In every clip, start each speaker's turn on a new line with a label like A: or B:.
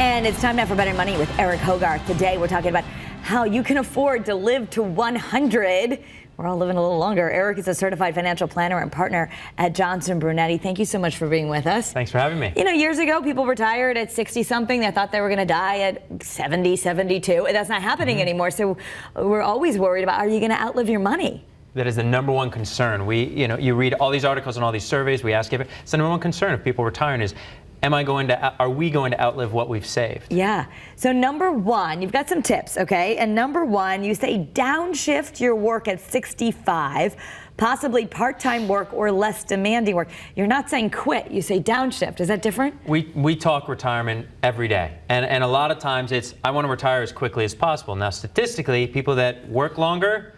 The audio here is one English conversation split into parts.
A: And it's time now for Better Money with Eric Hogarth. Today we're talking about how you can afford to live to 100. We're all living a little longer. Eric is a certified financial planner and partner at Johnson Brunetti. Thank you so much for being with us.
B: Thanks for having me.
A: You know, years ago, people retired at 60-something. They thought they were going to die at 70, 72. That's not happening anymore. So we're always worried about, are you going to outlive your money?
B: That is the number one concern. You read all these articles and all these surveys. We ask it's the number one concern of people retiring is, are we going to outlive what we've saved?
A: Yeah. So number one, you've got some tips, okay? And number one, you say downshift your work at 65, possibly part-time work or less demanding work. You're not saying quit, you say downshift. Is that different?
B: We talk retirement every day. And a lot of times it's, I want to retire as quickly as possible. Now, statistically, people that work longer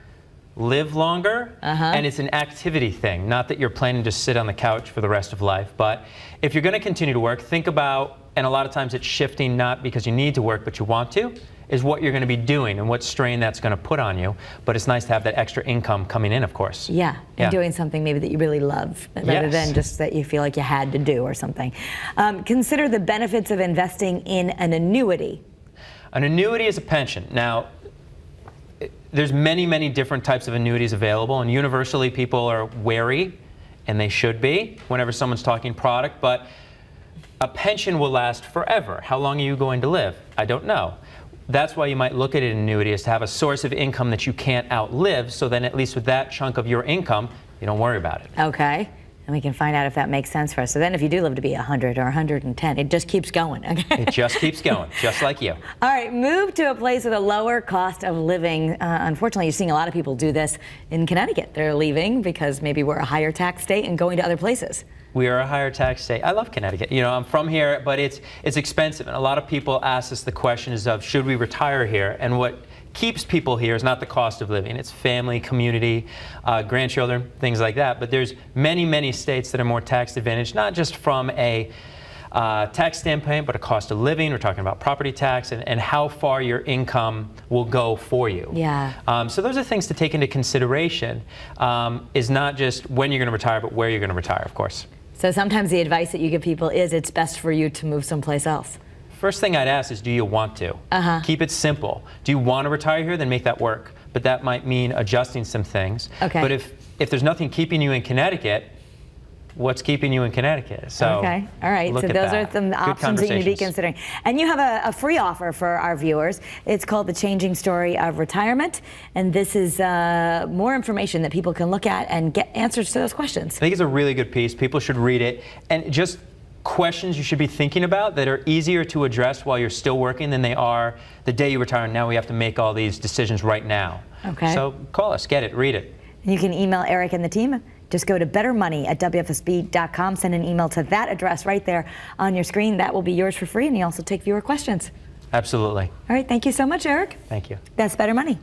B: live longer, and it's an activity thing. Not that you're planning to sit on the couch for the rest of life, but if you're going to continue to work, think about, and a lot of times it's shifting not because you need to work, but you want to, is what you're going to be doing and what strain that's going to put on you. But it's nice to have that extra income coming in, of course.
A: Yeah, and doing something maybe that you really love, rather than just that you feel like you had to do or something. Consider the benefits of investing in an annuity. An
B: annuity is a pension. Now, there's many, many different types of annuities available, and universally people are wary, and they should be, whenever someone's talking product, but a pension will last forever. How long are you going to live? I don't know. That's why you might look at an annuity as to have a source of income that you can't outlive, so then at least with that chunk of your income, you don't worry about it.
A: Okay. And we can find out if that makes sense for us. So then if you do live to be 100 or 110, it just keeps going. Okay?
B: It just keeps going, just like you.
A: All right, move to a place with a lower cost of living. Unfortunately, you're seeing a lot of people do this in Connecticut. They're leaving because maybe we're a higher tax state and going to other places.
B: We are a higher tax state. I love Connecticut. You know, I'm from here, but it's expensive. And a lot of people ask us the questions of, should we retire here? And what keeps people here is not the cost of living. It's family, community, grandchildren, things like that. But there's many, many states that are more tax advantaged, not just from a tax standpoint, but a cost of living. We're talking about property tax and how far your income will go for you.
A: Yeah.
B: So those are things to take into consideration, is not just when you're going to retire, but where you're going to retire, of course.
A: So sometimes the advice that you give people is it's best for you to move someplace else.
B: First thing I'd ask is, do you want to? Keep it simple. Do you want to retire here? Then make that work. But that might mean adjusting some things.
A: Okay.
B: But if there's nothing keeping you in Connecticut, what's keeping you in Connecticut? So
A: okay. All right. So those are some options that you need to be considering. And you have a free offer for our viewers. It's called The Changing Story of Retirement. And this is more information that people can look at and get answers to those questions.
B: I think it's a really good piece. People should read it. And just questions you should be thinking about that are easier to address while you're still working than they are the day you retire. And now we have to make all these decisions right now.
A: Okay.
B: So call us, get it, read it.
A: You can email Eric and the team. Just go to bettermoney@wfsb.com. Send an email to that address right there on your screen. That will be yours for free. And you also take viewer questions.
B: Absolutely.
A: All right. Thank you so much, Eric.
B: Thank you.
A: That's Better Money.